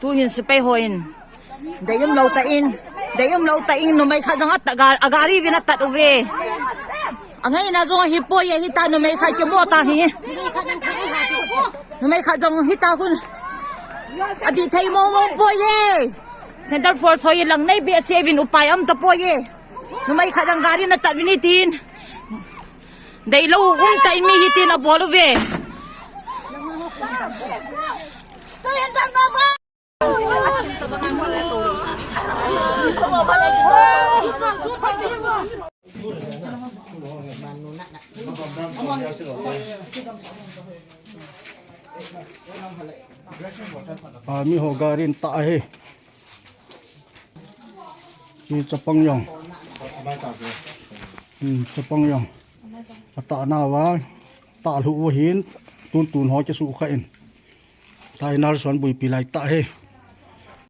tuhin si Pehoin. Dayong lautain no may kadang at agari vinatat uve. Angay na zong hipoy hita no may kadyo mo tahi. No may kadang hita kun. Adi tay mo boye. Center for soy lang nay BS7 upay am tapoye. No may kadang gari na tabinitin. Daylo tay mi hitin na boluve. Tuyan bang baba. Kami hogarin tahe si Chapangyong Chapangyong ata nawa ta luhin tun ho cha su khain tai nar son bui pilai tahe